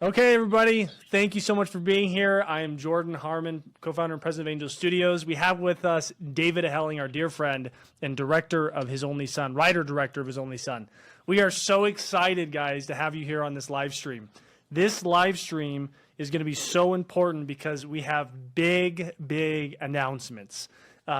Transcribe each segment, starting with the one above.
Okay, everybody, thank you so much for being here. I am Jordan Harmon, co-founder and president of Angel Studios. We have with us David Helling, our dear friend and director of His Only Son, writer-director of His Only Son. We are so excited, guys, to have you here on this live stream. This live stream is going to be so important because we have big announcements.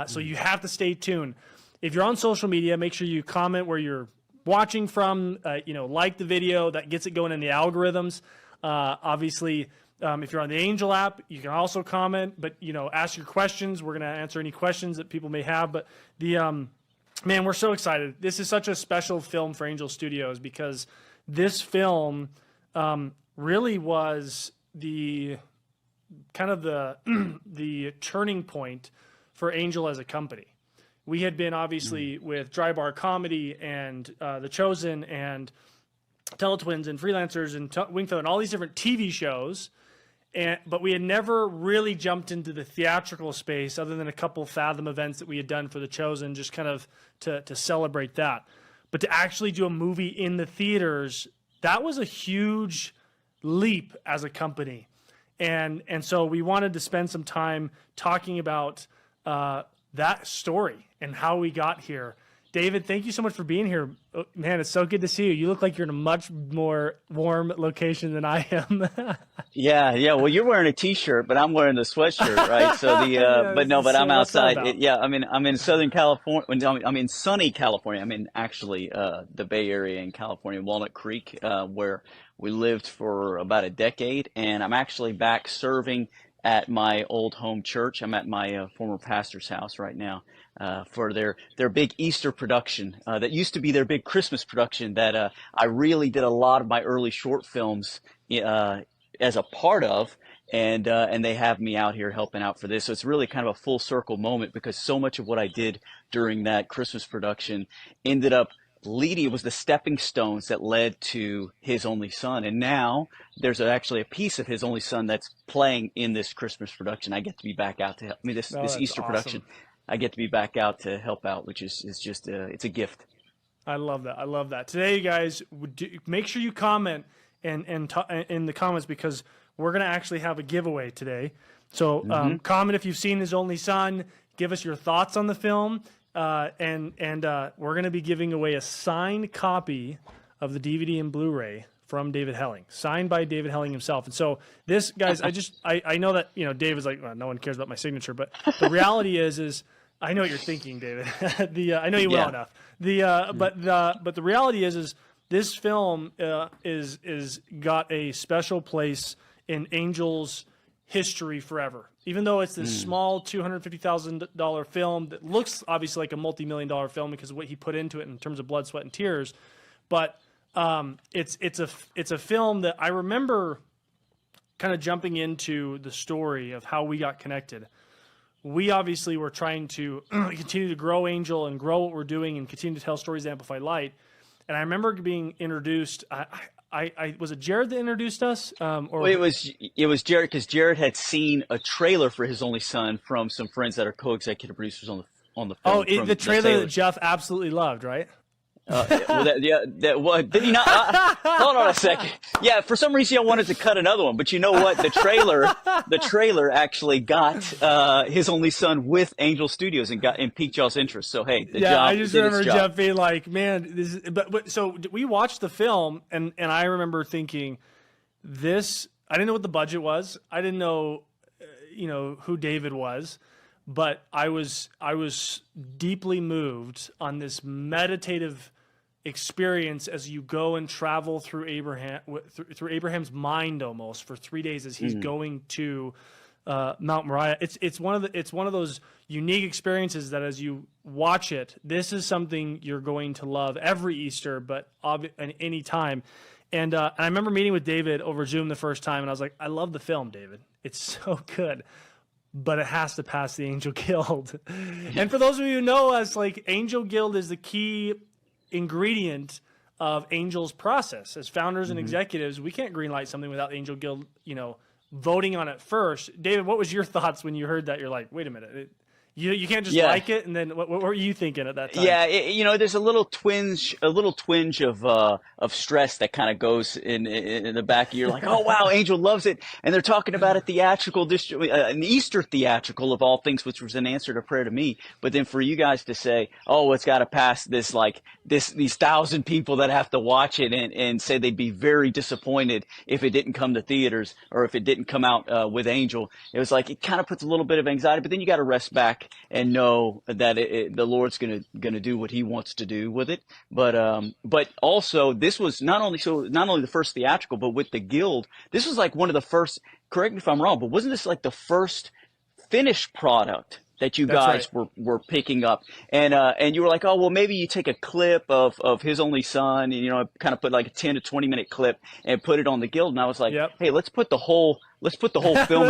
So you have to stay tuned. If you're on social media, make sure you comment where you're watching from, like the video. That gets it going in the algorithms. Obviously, if you're on the Angel app, you can also comment, but, ask your questions. We're going to answer any questions that people may have. But man, we're so excited. This is such a special film for Angel Studios because this film really was the kind of the turning point for Angel as a company. We had been obviously with Dry Bar Comedy and The Chosen and Teletwins and Freelancers and Wingfield and all these different TV shows, but we had never really jumped into the theatrical space other than a couple Fathom events that we had done for The Chosen, just kind of to celebrate that. But to actually do a movie in the theaters, that was a huge leap as a company. And so we wanted to spend some time talking about that story and how we got here. David, thank you so much for being here. Oh, man, it's so good to see you. You look like you're in a much more warm location than I am. Yeah. Well, you're wearing a t-shirt, but I'm wearing the sweatshirt, right? So but I'm outside. I'm in Southern California. I'm in sunny California. I'm in actually the Bay Area in California, Walnut Creek, where we lived for about a decade, and I'm actually back serving at my old home church. I'm at my former pastor's house right now. For their big Easter production that used to be their big Christmas production that I really did a lot of my early short films as a part of, and they have me out here helping out for this. So it's really kind of a full circle moment because so much of what I did during that Christmas production ended up leading. It was the stepping stones that led to His Only Son, and now there's actually a piece of His Only Son that's playing in this Christmas production. I get to be back out to help. This Easter awesome. production. I get to be back out to help out, which is just it's a gift. I love that. Today, you guys, make sure you comment and in the comments because we're going to actually have a giveaway today. So comment if you've seen His Only Son. Give us your thoughts on the film, and we're going to be giving away a signed copy of the DVD and Blu-ray from David Helling, signed by David Helling himself. And so this, guys, I know that, David's like, well, no one cares about my signature, but the reality is I know what you're thinking, David. I know you well enough. But the reality is this film is got a special place in Angel's history forever. Even though it's this small $250,000 film that looks obviously like a multi-million-dollar film because of what he put into it in terms of blood, sweat, and tears, but it's a film that I remember kind of jumping into the story of how we got connected. We obviously were trying to continue to grow Angel and grow what we're doing and continue to tell stories that amplify light. And I remember being introduced. I was it Jared that introduced us? Well, it was Jared because Jared had seen a trailer for His Only Son from some friends that are co-executive producers on the film. Oh, the trailer that Jeff absolutely loved, right? Did he not? Hold on a second. Yeah, for some reason I wanted to cut another one, but you know what? The trailer actually got His Only Son with Angel Studios and piqued y'all's interest. So hey, I just remember Jeff being like, "Man, this." But so we watched the film, and I remember thinking, this. I didn't know what the budget was. I didn't know, who David was. But I was deeply moved on this meditative experience as you go and travel through through Abraham's mind almost for 3 days as he's going to Mount Moriah. It's one of those unique experiences that as you watch it, this is something you're going to love every Easter, but any time. And I remember meeting with David over Zoom the first time, and I was like, I love the film, David. It's so good. But it has to pass the Angel Guild. And for those of you who know us, like Angel Guild is the key ingredient of Angel's process. As founders and executives, we can't greenlight something without Angel Guild, voting on it first. David, what was your thoughts when you heard that? You're like, wait a minute, You can't just Yeah. like it. And then what were you thinking at that time? Yeah, there's a little twinge of stress that kind of goes in the back of your, like, oh wow, Angel loves it, and they're talking about a theatrical an Easter theatrical of all things, which was an answer to prayer to me. But then for you guys to say, oh, it's got to pass this, like these 1,000 people that have to watch it, and say they'd be very disappointed if it didn't come to theaters or if it didn't come out with Angel, it was like it kind of puts a little bit of anxiety. But then you got to rest back and know that the Lord's gonna do what He wants to do with it. But also this was not only the first theatrical, but with the Guild, this was like one of the first. Correct me if I'm wrong, but wasn't this like the first finished product that you That's guys right. were picking up? And you were like, oh well, maybe you take a clip of His Only Son, and kind of put like a 10 to 20 minute clip and put it on the Guild. And I was like, Yep. hey, let's put the whole film Let's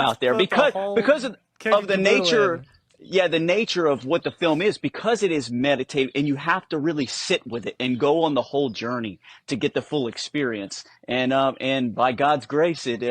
out there, put the whole because kit of the and caboodle nature. in. Yeah, the nature of what the film is, because it is meditative, and you have to really sit with it and go on the whole journey to get the full experience. And by God's grace, it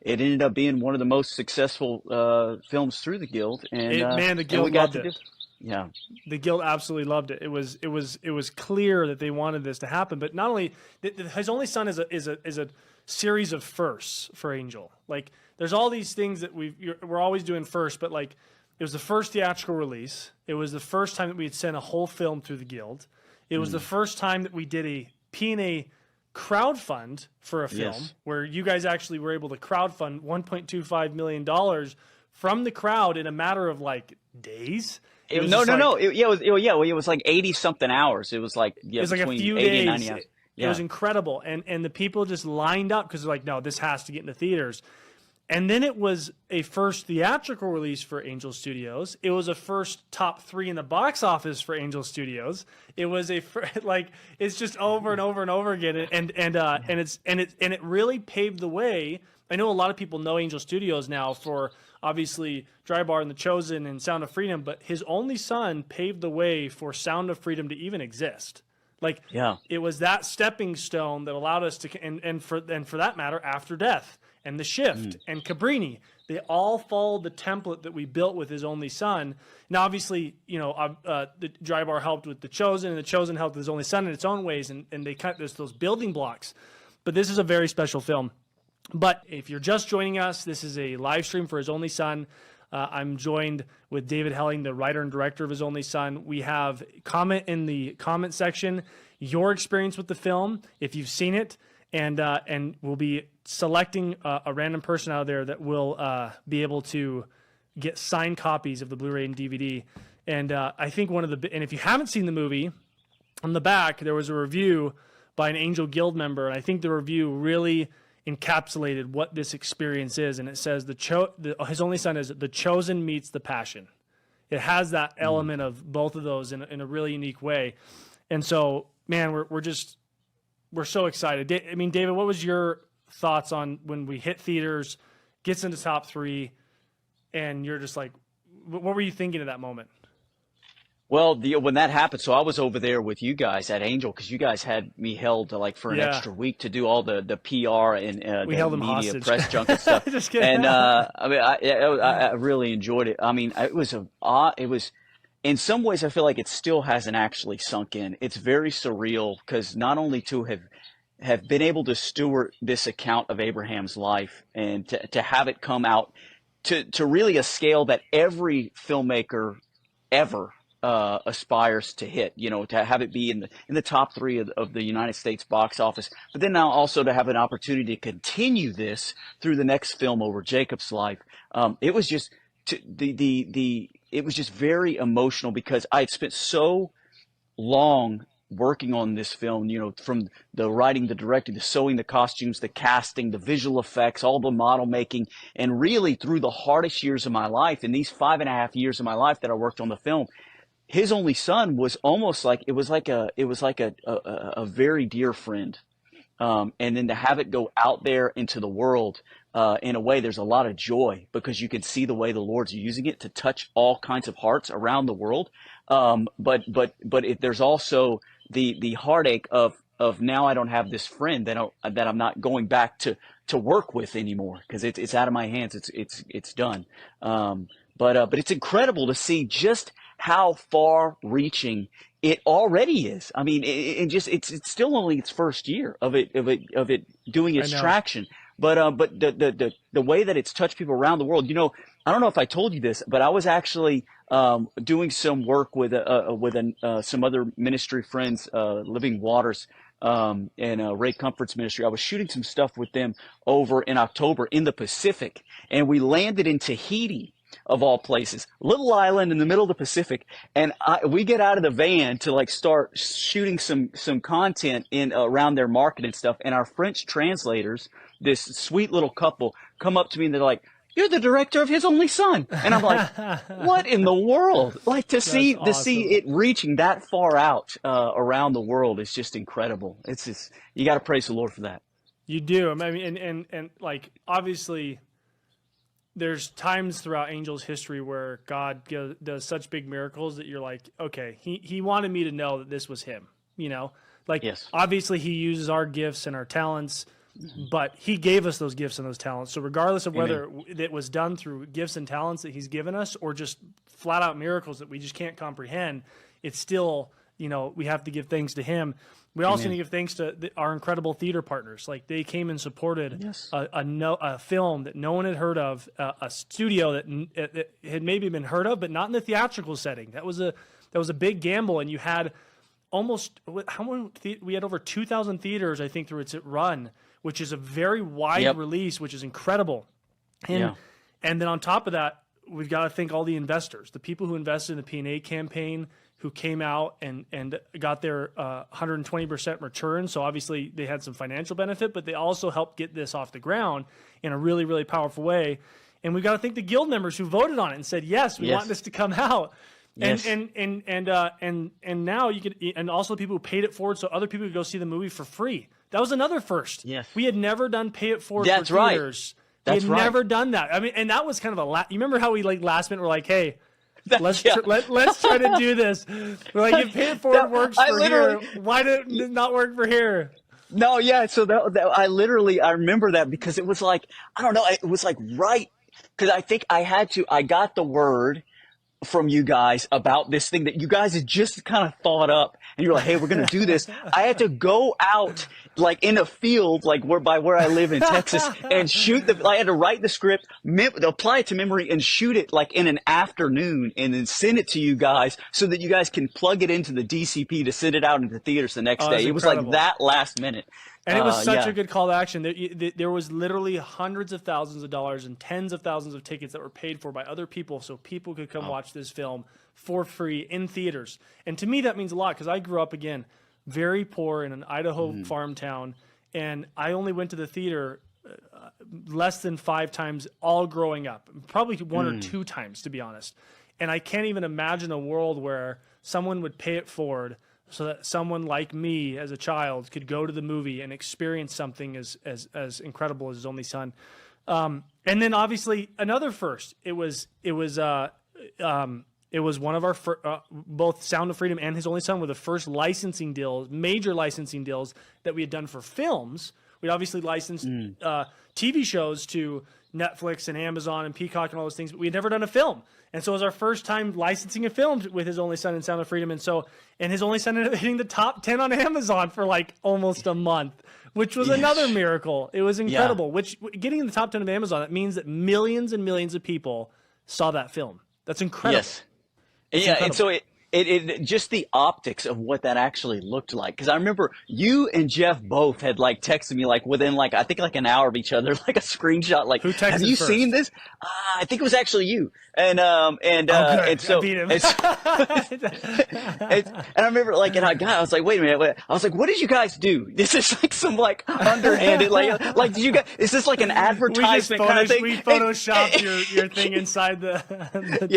ended up being one of the most successful films through the Guild, Man, the and we Guild got loved to it. do. Yeah, The Guild absolutely loved it. It was clear that they wanted this to happen. But not only His Only Son is a series of firsts for Angel. Like there's all these things that we're always doing first, but like it was the first theatrical release. It was the first time that we had sent a whole film through the Guild. It was the first time that we did a P&A crowdfund for a film, yes. where you guys actually were able to crowdfund $1.25 million from the crowd in a matter of like days. It was No, just no, like, no. It was like 80 something hours. It was like, it was like a between few 80 and days. 90 hours. It was incredible, and the people just lined up because they're like, no, this has to get into theaters. And then it was a first theatrical release for Angel Studios. It was a first top 3 in the box office for Angel Studios. It was it's just over and over and over again, and it really paved the way. I know a lot of people know Angel Studios now for obviously Dry Bar and The Chosen and Sound of Freedom, but His Only Son paved the way for Sound of Freedom to even exist. Like, Yeah. it was that stepping stone that allowed us to, and for that matter, After Death and The Shift and Cabrini, they all followed the template that we built with His Only Son. Now, obviously, the Dry Bar helped with The Chosen, and The Chosen helped with His Only Son in its own ways, and they cut those building blocks. But this is a very special film. But if you're just joining us, this is a live stream for His Only Son. I'm joined with David Helling, the writer and director of His Only Son. We have comment in the comment section your experience with the film, if you've seen it, and we'll be selecting a random person out there that will be able to get signed copies of the Blu-ray and DVD. And I think and if you haven't seen the movie, on the back there was a review by an Angel Guild member, and I think the review really encapsulated what this experience is. And it says His Only Son is the chosen meets the passion. It has that element of both of those in a really unique way. And so, man, we're so excited. I mean, David, what was your thoughts on when we hit theaters, gets into top 3, and you're just like, what were you thinking at that moment? Well, when that happened, so I was over there with you guys at Angel, because you guys had me held like for an extra week to do all the PR and We the held them media hostage. press junket stuff. Just kidding. And I mean, I really enjoyed it. I mean, it was in some ways I feel like it still hasn't actually sunk in. It's very surreal, because not only to have been able to steward this account of Abraham's life, and to have it come out to really a scale that every filmmaker ever aspires to hit, to have it be in the top 3 of the United States box office, but then now also to have an opportunity to continue this through the next film over Jacob's life. It was just it was just very emotional, because I had spent so long working on this film, from the writing, the directing, the sewing, the costumes, the casting, the visual effects, all the model making, and really through the hardest years of my life, in these 5.5 years of my life that I worked on the film, His Only Son was almost like it was like a very dear friend, and then to have it go out there into the world in a way, there's a lot of joy, because you can see the way the Lord's using it to touch all kinds of hearts around the world. But there's also the heartache of now I don't have this friend that I'm not going back to work with anymore, because it's out of my hands. It's done. But it's incredible to see just how far reaching it already is. I mean, it's still only its first year of it doing I its know. traction. But the way that it's touched people around the world, I don't know if I told you this, but I was actually doing some work with some other ministry friends, Living Waters, and Ray Comfort's ministry. I was shooting some stuff with them over in October in the Pacific, and we landed in Tahiti, of all places, little island in the middle of the Pacific. And we get out of the van to like start shooting some content in around their market and stuff. And our French translators, this sweet little couple, come up to me and they're like, "You're the director of His Only Son." And I'm like, what in the world? Like to see it reaching that far out around the world is just incredible. It's just, you got to praise the Lord for that. You do. I mean, and like, obviously, there's times throughout Angels history where God does such big miracles that you're like, okay, he wanted me to know that this was him, like, Yes. Obviously he uses our gifts and our talents, but he gave us those gifts and those talents. So regardless of whether it was done through gifts and talents that he's given us or just flat out miracles that we just can't comprehend, it's still, we have to give thanks to him. We also need to give thanks to our incredible theater partners. Like, they came and supported a film that no one had heard of, a studio that had maybe been heard of, but not in the theatrical setting. That was a big gamble, and you had we had over 2,000 theaters, I think, through its run, which is a very wide release, which is incredible. And then on top of that, we've got to thank all the investors, the people who invested in the P&A campaign, who came out and got their 120% return. So obviously they had some financial benefit, but they also helped get this off the ground in a really, really powerful way. And we've got to thank the guild members who voted on it and said, yes, we want this to come out. Yes. And now you could, and also the people who paid it forward so other people could go see the movie for free. That was another first. Yes. We had never done pay it forward That's for right. theaters. That's we had right. never done that. I mean, and that was kind of you remember how we like last minute were like, hey, let's try to do this. We're like, if pay it forward works for here, why did it not work for here? No, yeah. So I remember that because it was like, I don't know, it was like right, because I think I got the word from you guys about this thing that you guys had just kind of thought up, and you're like, hey, we're going to do this. I had to go out like in a field, like where I live in Texas, and I had to write the script, apply it to memory, and shoot it like in an afternoon, and then send it to you guys so that you guys can plug it into the DCP to send it out into theaters the next day. It was like that last minute. And it was such a good call to action. There was literally hundreds of thousands of dollars and tens of thousands of tickets that were paid for by other people so people could come watch this film for free in theaters. And to me, that means a lot because I grew up, again, very poor in an Idaho farm town, and I only went to the theater less than 5 times all growing up, probably 1 or 2 times, to be honest. And I can't even imagine a world where someone would pay it forward so that someone like me as a child could go to the movie and experience something as incredible as His Only Son. And then obviously another first, it was one of our both Sound of Freedom and His Only Son were the first licensing deals, major licensing deals that we had done for films. We'd obviously licensed TV shows to Netflix and Amazon and Peacock and all those things, but we had never done a film. And so it was our first time licensing a film with His Only Son and Sound of Freedom. And His Only Son ended up hitting the top 10 on Amazon for like almost a month, which was another miracle. It was incredible. Which, getting in the top 10 of Amazon, that means that millions and millions of people saw that film. That's incredible. Yes. Yeah, and so it just the optics of what that actually looked like. Because I remember you and Jeff both had like texted me like within like I think like an hour of each other, like a screenshot. Like, who texted have you first? Seen this? I think it was actually you. And good. and so I beat him. and I remember like I was like, wait a minute, I was like, what did you guys do? This is like some like underhanded like did you guys? Is this like an advertisement kind of thing? We photoshopped your thing inside the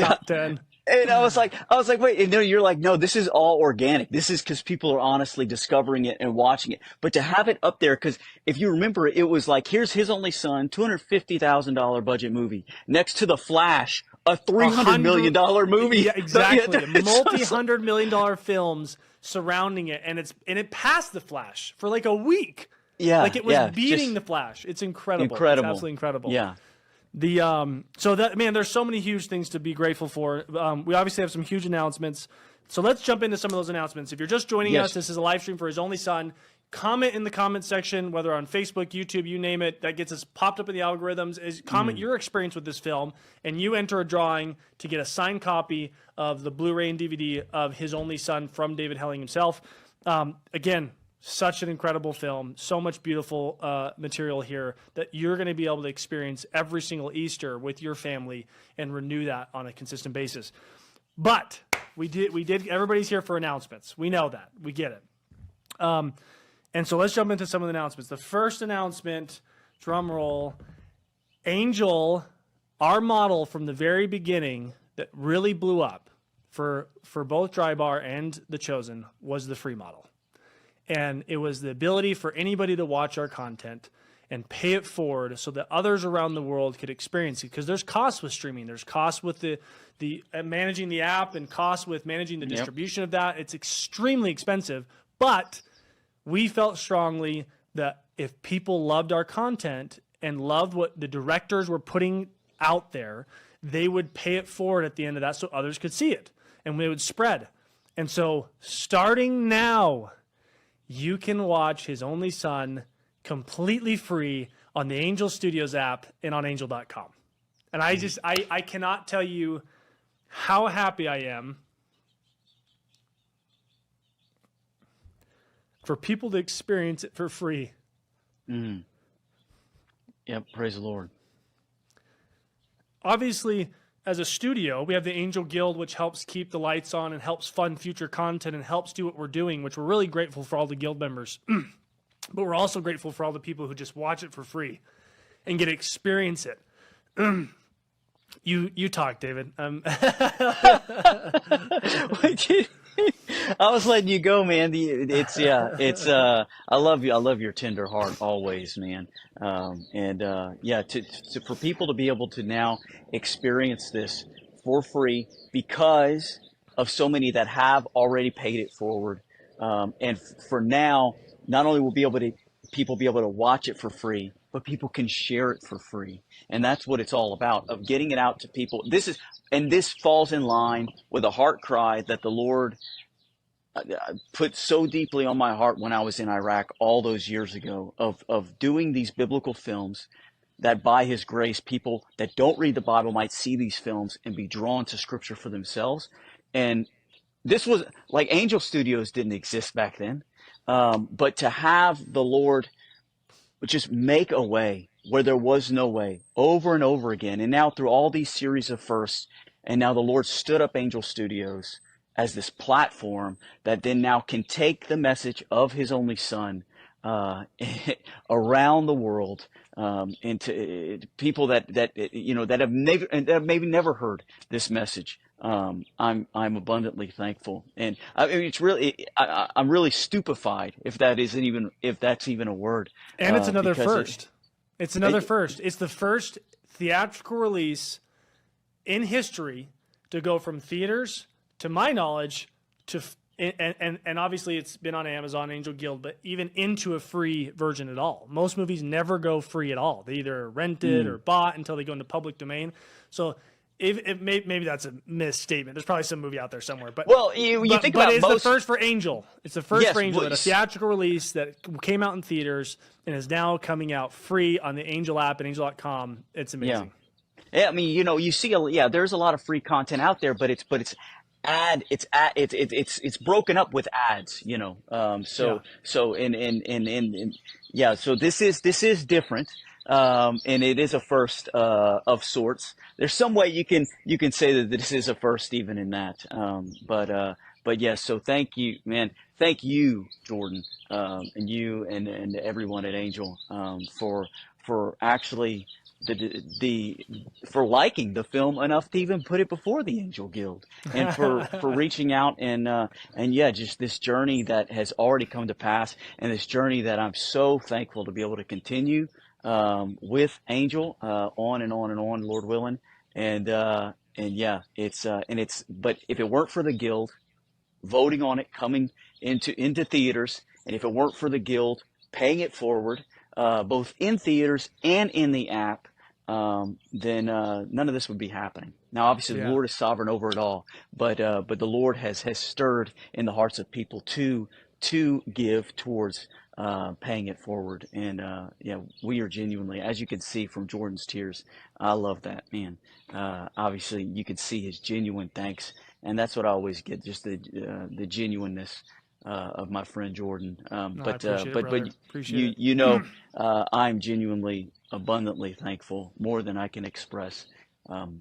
top 10. And I was like, wait, and then you're like, no, this is all organic. This is because people are honestly discovering it and watching it. But to have it up there, because if you remember, it was like, here's His Only Son, $250,000 budget movie, next to The Flash, a $300 million movie. Yeah, exactly. Multi-$100 million films surrounding it, and it passed The Flash for like a week. Yeah, like it was beating The Flash. It's incredible. It's absolutely incredible. Yeah. So that, man, there's so many huge things to be grateful for. We obviously have some huge announcements. So let's jump into some of those announcements. If you're just joining us, this is a live stream for His Only Son. Comment in the comment section, whether on Facebook, YouTube, you name it. That gets us popped up in the algorithms. Comment your experience with this film, and you enter a drawing to get a signed copy of the Blu-ray and DVD of His Only Son from David Helling himself. Again, such an incredible film. So much beautiful material here that you're going to be able to experience every single Easter with your family and renew that on a consistent basis. But we did. Everybody's here for announcements. We know that. We get it. And so let's jump into some of the announcements. The first announcement, drum roll, Angel, our model from the very beginning that really blew up for both Dry Bar and The Chosen was the free model. And it was the ability for anybody to watch our content and pay it forward so that others around the world could experience it. Because there's costs with streaming. There's costs with the managing the app and costs with managing the distribution of that. It's extremely expensive. But we felt strongly that if people loved our content and loved what the directors were putting out there, they would pay it forward at the end of that so others could see it and it would spread. And so starting now, you can watch His Only Son completely free on the Angel Studios app and on angel.com. And I cannot tell you how happy I am for people to experience it for free. Yep, praise the Lord. Obviously, as a studio, we have the Angel Guild, which helps keep the lights on and helps fund future content and helps do what we're doing, which we're really grateful for all the Guild members. But we're also grateful for all the people who just watch it for free and get to experience it. You talk, David. I was letting you go, man. I love you. I love your tender heart always, man. For people to be able to now experience this for free because of so many that have already paid it forward. And for now, not only will people be able to watch it for free, but people can share it for free. And that's what it's all about, of getting it out to people. This falls in line with a heart cry that the Lord put so deeply on my heart when I was in Iraq all those years ago, of doing these biblical films that by His grace, people that don't read the Bible might see these films and be drawn to Scripture for themselves. And this was like Angel Studios didn't exist back then. But to have the Lord just make a way where there was no way over and over again. And now through all these series of firsts, and now the Lord stood up Angel Studios as this platform that then now can take the message of His Only Son around the world, and to people that have maybe never heard this message. I'm abundantly thankful, and I mean, it's really I'm really stupefied if that's even a word. And it's another first. It's another first. It's the first theatrical release in history to go from theaters, to my knowledge, to and obviously it's been on Amazon, Angel Guild, but even into a free version at all. Most movies never go free at all. They either rented or bought until they go into public domain. So maybe that's a misstatement. There's probably some movie out there somewhere. But it's the first for Angel. It's the first for Angel, a theatrical release that came out in theaters and is now coming out free on the Angel app and angel.com. It's amazing. Yeah, I mean, you see, there's a lot of free content out there, but it's broken up with ads, So this is different. And it is a first of sorts. There's some way you can say that this is a first even in that. But yes, so thank you, man. Thank you, Jordan, and you and everyone at Angel, for actually for liking the film enough to even put it before the Angel Guild, and for reaching out and just this journey that has already come to pass, and this journey that I'm so thankful to be able to continue with Angel on and on and on, Lord willing, but if it weren't for the Guild voting on it, coming into theaters, and if it weren't for the Guild paying it forward, both in theaters and in the app, then none of this would be happening. Now, obviously, the Yeah. Lord is sovereign over it all, but the Lord has stirred in the hearts of people to give towards paying it forward. And yeah, we are genuinely, as you can see from Jordan's tears, I love that, man. Obviously, you can see his genuine thanks, and that's what I always get, just the genuineness of my friend Jordan. No, I appreciate it, But brother. Appreciate it. you know, I'm genuinely abundantly thankful, more than I can express.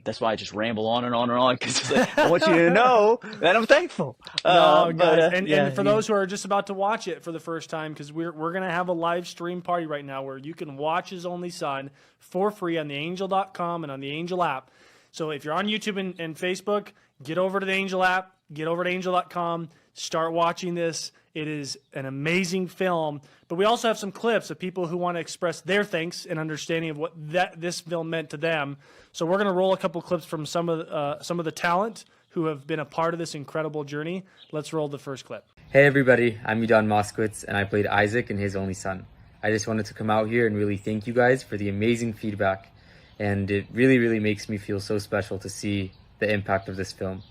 That's why I just ramble on and on and on, because like, I want you to know that I'm thankful. No, But guys, and, yeah, and for those who are just about to watch it for the first time, because we're gonna have a live stream party right now where you can watch His Only Son for free on theangel.com and on the Angel app. So if you're on YouTube and Facebook, get over to the Angel app, get over to angel.com, start watching this. It is an amazing film, but we also have some clips of people who want to express their thanks and understanding of what this film meant to them. So we're going to roll a couple clips from some of the talent who have been a part of this incredible journey. Let's roll the first clip. Hey everybody, I'm Edon Moskowitz, and I played Isaac in His Only Son. I just wanted to come out here and really thank you guys for the amazing feedback, and it really, really makes me feel so special to see the impact of this film.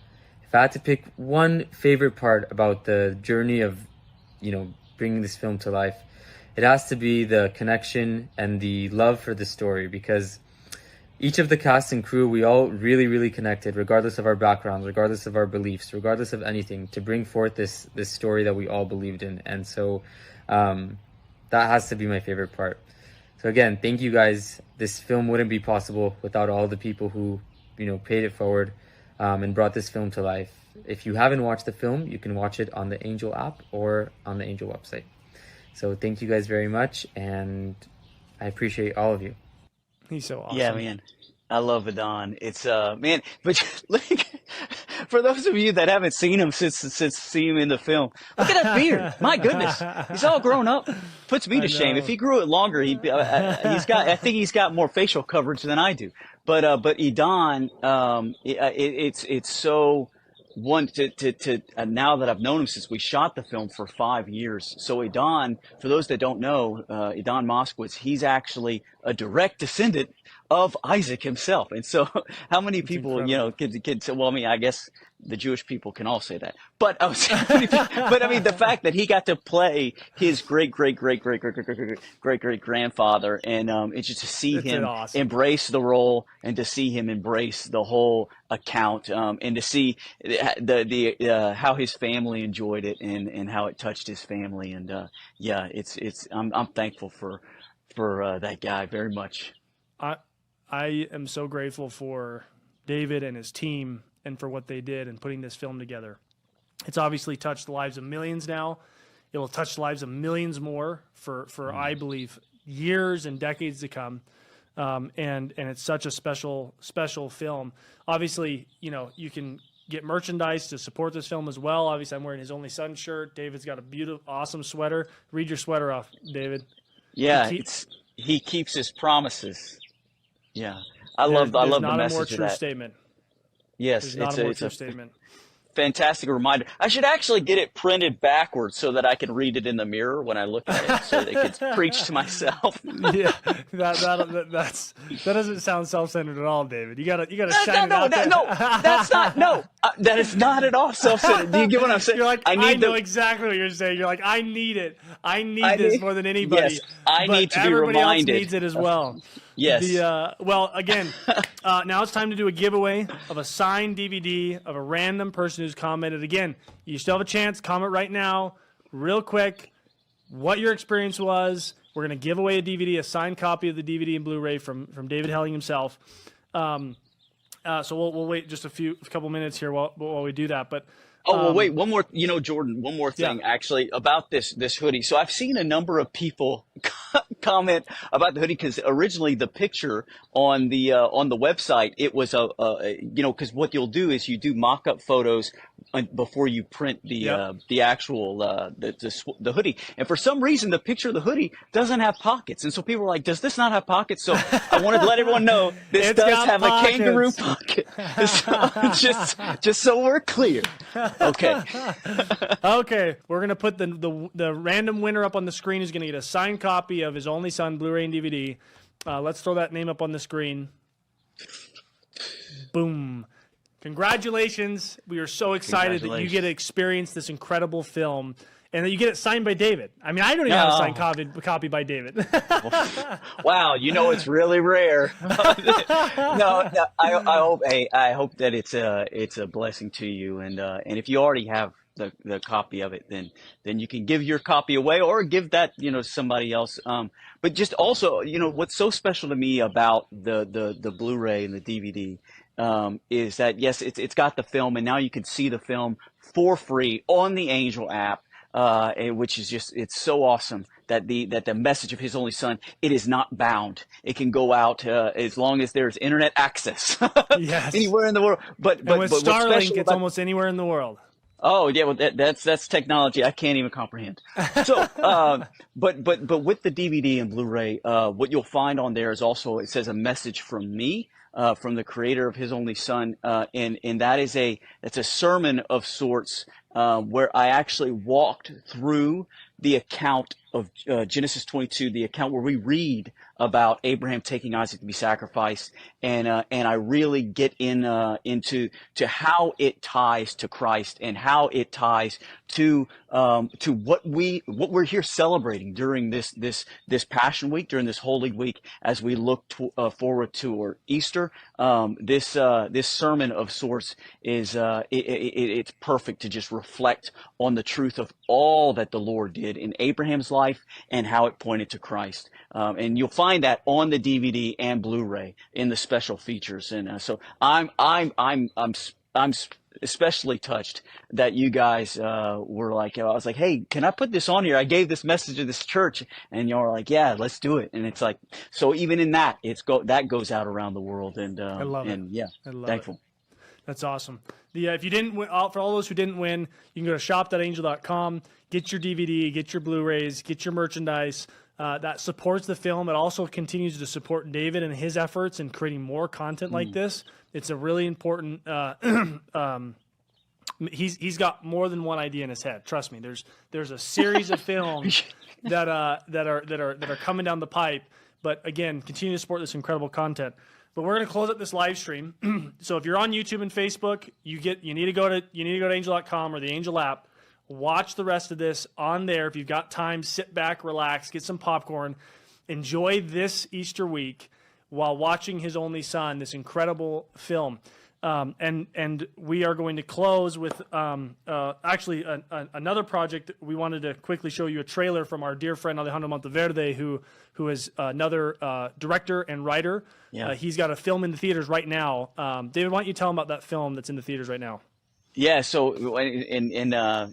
If I had to pick one favorite part about the journey of, bringing this film to life, it has to be the connection and the love for the story, because each of the cast and crew, we all really, really connected, regardless of our backgrounds, regardless of our beliefs, regardless of anything, to bring forth this story that we all believed in. And so that has to be my favorite part. So again, thank you guys. This film wouldn't be possible without all the people who, paid it forward and brought this film to life. If you haven't watched the film, you can watch it on the Angel app or on the Angel website. So thank you guys very much, and I appreciate all of you. He's so awesome. yeah, man. I love Adon. It's man, but like, for those of you that haven't seen him since seeing him in the film, look at that beard. My goodness, he's all grown up. Puts me to shame. If he grew it longer, he's got. I think he's got more facial coverage than I do. But Adon, it's so. One to now that I've known him since we shot the film for 5 years. So Adon, for those that don't know, Adon Moskowitz, he's actually a direct descendant of Isaac himself. And so, how many people can say? Well, I mean, I guess the Jewish people can all say that. But but I mean, the fact that he got to play his great grandfather, and it's just to see him awesome. embrace the role, and to see him embrace the whole account, and to see the how his family enjoyed it, and how it touched his family. And yeah, I'm thankful for that guy very much. I am so grateful for David and his team and for what they did in putting this film together. It's obviously touched the lives of millions now. It will touch the lives of millions more for I believe, years and decades to come. And it's such a special film. Obviously, you can get merchandise to support this film as well. Obviously, I'm wearing His Only Son shirt. David's got a beautiful, awesome sweater. Read your sweater off, David. Yeah, he keeps his promises. Yeah, I love the message of that. Not a more true statement. Yes, There's not a more true statement. Fantastic reminder. I should actually get it printed backwards so that I can read it in the mirror when I look at it, so that it could preach to myself. Yeah, that doesn't sound self-centered at all, David. You gotta shine it out there. No, that's not. No, that is not at all self-centered. Do you get what I'm saying? You're like, I know exactly what you're saying. You're like, I need it. I need this more than anybody. Yes, I need to be everybody reminded. Else needs it as well. Yes. Well, again, now it's time to do a giveaway of a signed DVD of a random person who's commented. Again, you still have a chance. Comment right now, real quick, what your experience was. We're going to give away a DVD, a signed copy of the DVD and Blu-ray from David Helling himself. So we'll wait just a couple minutes here while we do that. But well, wait, one more, Jordan, one more thing actually about this hoodie. So I've seen a number of people comment about the hoodie, because originally the picture on the website, it was because what you'll do is you do mock-up photos before you print the actual the hoodie. And for some reason, the picture of the hoodie doesn't have pockets. And so people were like, does this not have pockets? So I wanted to let everyone know this does have pockets. a kangaroo pocket. So, just so we're clear. Okay. Okay, we're gonna put the random winner up on the screen. Who's gonna get a signed copy of His Only Son Blu-ray and DVD. Let's throw that name up on the screen. Boom. Congratulations. We are so excited that you get to experience this incredible film and that you get it signed by David. I mean, I don't even have a signed copy by David. Wow, it's really rare. No, I hope that it's a blessing to you, and if you already have the copy of it, then you can give your copy away or give that to somebody else. But just also, what's so special to me about the Blu-ray and the DVD is that yes, it's got the film, and now you can see the film for free on the Angel app. Which is it's so awesome that the message of His only Son, it is not bound. It can go out as long as there's internet access. Yes. Anywhere in the world. But with Starlink, it's almost anywhere in the world. Oh yeah, well that's technology I can't even comprehend. So, but with the DVD and Blu-ray, what you'll find on there is also, it says a message from me. From the creator of His only Son, and that's a sermon of sorts, where I actually walked through the account of Genesis 22, the account where we read about Abraham taking Isaac to be sacrificed, and I really get into how it ties to Christ and how it ties to what we're here celebrating during this Passion Week, during this Holy Week, as we look forward to Easter. This sermon of sorts is it's perfect to just reflect on the truth of all that the Lord did in Abraham's life and how it pointed to Christ. And you'll find that on the DVD and Blu-ray in the special features. And so I'm especially touched that you guys were like, I was like, hey, can I put this on here? I gave this message to this church, and y'all were like, yeah, let's do it. And it's like, so even in that, that goes out around the world, and I love it. And yeah, I love thankful. It. That's awesome. If you didn't win, for all those who didn't win, you can go to shop.angel.com, get your DVD, get your Blu-rays, get your merchandise. That supports the film. It also continues to support David and his efforts in creating more content like this. It's a really important. He's got more than one idea in his head. Trust me. There's a series of films that are coming down the pipe. But again, continue to support this incredible content. But we're going to close up this live stream. So if you're on YouTube and Facebook, you need to go to angel.com or the Angel app. Watch the rest of this on there. If you've got time, sit back, relax, get some popcorn, enjoy this Easter week while watching His Only Son, this incredible film. And we are going to close with actually another project. We wanted to quickly show you a trailer from our dear friend Alejandro Monteverde, who is another director and writer. Yeah. He's got a film in the theaters right now. David, why don't you tell him about that film that's in the theaters right now? Yeah, so I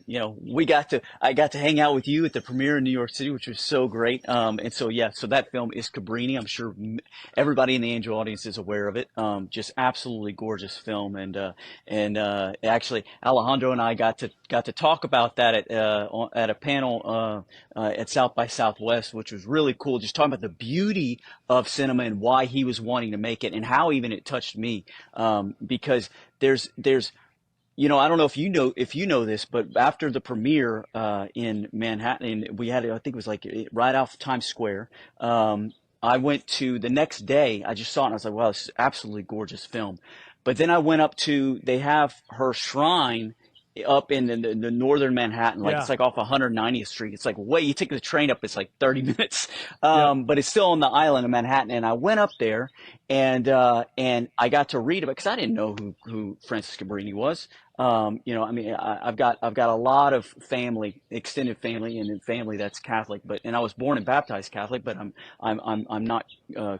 got to hang out with you at the premiere in New York City, which was so great. And so so that film is Cabrini. I'm sure everybody in the Angel audience is aware of it. Just absolutely gorgeous film, and actually Alejandro and I got to talk about that at a panel at South by Southwest, which was really cool. Just talking about the beauty of cinema and why he was wanting to make it, and how even it touched me, because there's I don't know if you know this, but after the premiere in Manhattan, we had, I think it was like right off Times Square. I went to the next day. I just saw it and I was like, wow, this is absolutely gorgeous film. But then I went up they have her shrine up in the northern Manhattan, like it's like off 190th Street. It's like you take the train up, it's like 30 minutes, but it's still on the island of Manhattan. And I went up there, and I got to read about it because I didn't know who Francis Cabrini was. I've got a lot of family, extended family, and family that's Catholic, and I was born and baptized Catholic, but I'm not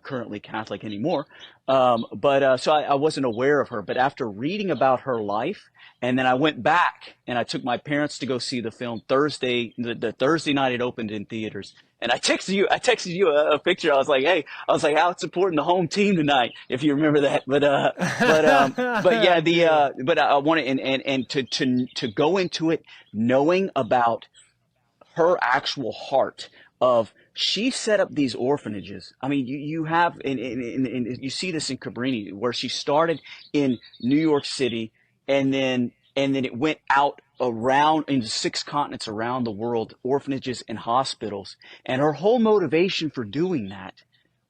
currently Catholic anymore. So I wasn't aware of her, but after reading about her life, and then I went back and I took my parents to go see the film Thursday, the Thursday night it opened in theaters. And I texted you a picture. I was like, hey, out supporting the home team tonight, if you remember that. But I wanted, and to go into it knowing about her actual heart of, she set up these orphanages. I mean, you have, and you see this in Cabrini, where she started in New York City, and then it went out around into 6 continents around the world, orphanages and hospitals. And her whole motivation for doing that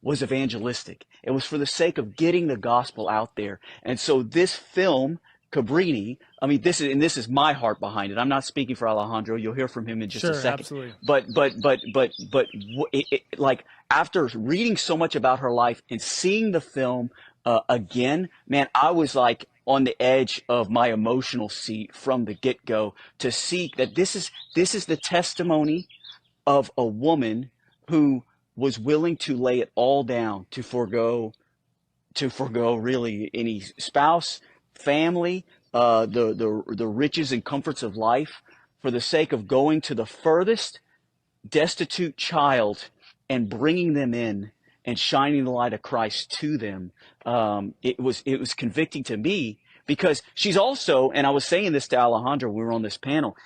was evangelistic. It was for the sake of getting the gospel out there. And so this film, Cabrini, I mean, this is my heart behind it. I'm not speaking for Alejandro. You'll hear from him in just a second. Absolutely. But like after reading so much about her life and seeing the film again, man, I was like on the edge of my emotional seat from the get-go to see that this is the testimony of a woman who was willing to lay it all down to forego really any spouse, family, the riches and comforts of life for the sake of going to the furthest destitute child and bringing them in and shining the light of Christ to them. It was convicting to me because she's also, and I was saying this to Alejandro, we were on this panel,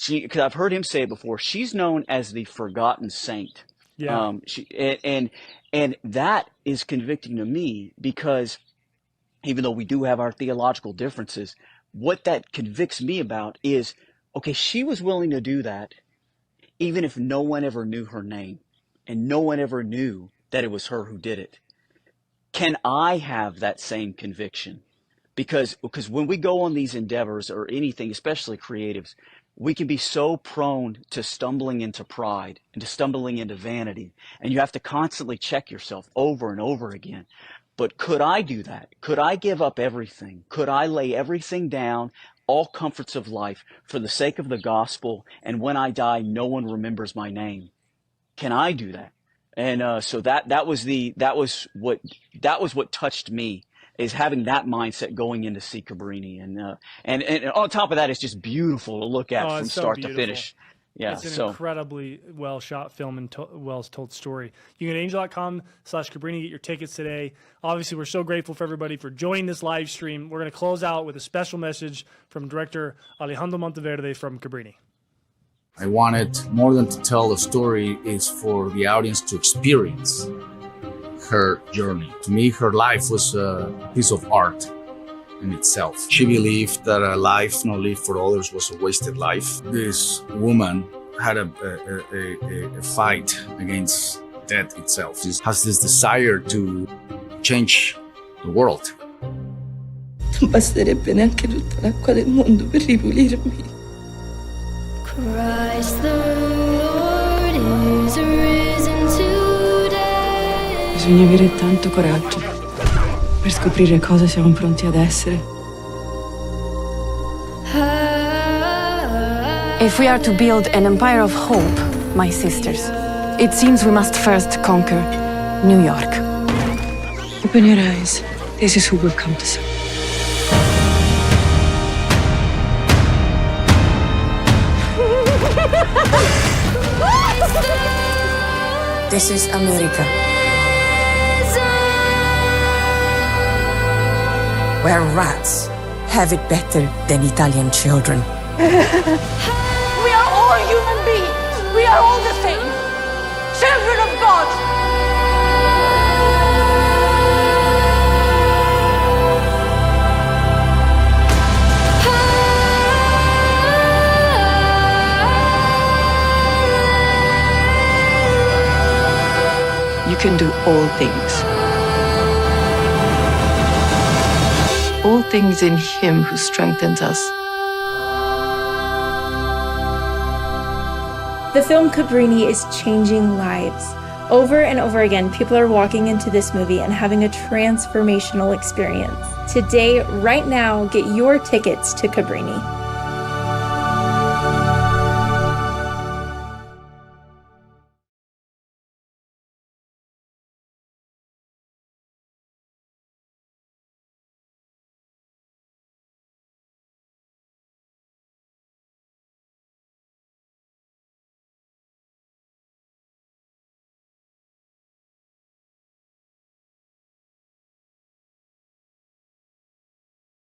because I've heard him say it before, she's known as the forgotten saint. Yeah. And that is convicting to me because even though we do have our theological differences, what that convicts me about is, okay, she was willing to do that even if no one ever knew her name and no one ever knew that it was her who did it. Can I have that same conviction? Because when we go on these endeavors or anything, especially creatives, we can be so prone to stumbling into pride and to stumbling into vanity. And you have to constantly check yourself over and over again. But could I do that? Could I give up everything? Could I lay everything down, all comforts of life, for the sake of the gospel? And when I die, no one remembers my name. Can I do that? And so that was what touched me, is having that mindset going into see Cabrini, and on top of that, it's just beautiful to look at from start to finish. Yeah, it's an incredibly well shot film and well told story. You can go to angel.com/Cabrini, get your tickets today. Obviously, we're so grateful for everybody for joining this live stream. We're going to close out with a special message from director Alejandro Monteverde from Cabrini. I wanted more than to tell a story, is for the audience to experience her journey. To me, her life was a piece of art in itself. She believed that a life not lived for others was a wasted life. This woman had a fight against death itself. She has this desire to change the world. Non basterebbe neanche tutta l'acqua del mondo per ripulirmi. Christ the Lord is risen today. Bisogna avere tanto coraggio per scoprire cosa siamo pronti ad essere. If we are to build an empire of hope, my sisters, it seems we must first conquer New York. Open your eyes. This is who we've come to serve. This is America, where rats have it better than Italian children. We are all human beings. We are all the same. Children of God. You can do all things. All things in Him who strengthens us. The film Cabrini is changing lives. Over and over again, people are walking into this movie and having a transformational experience. Today, right now, get your tickets to Cabrini.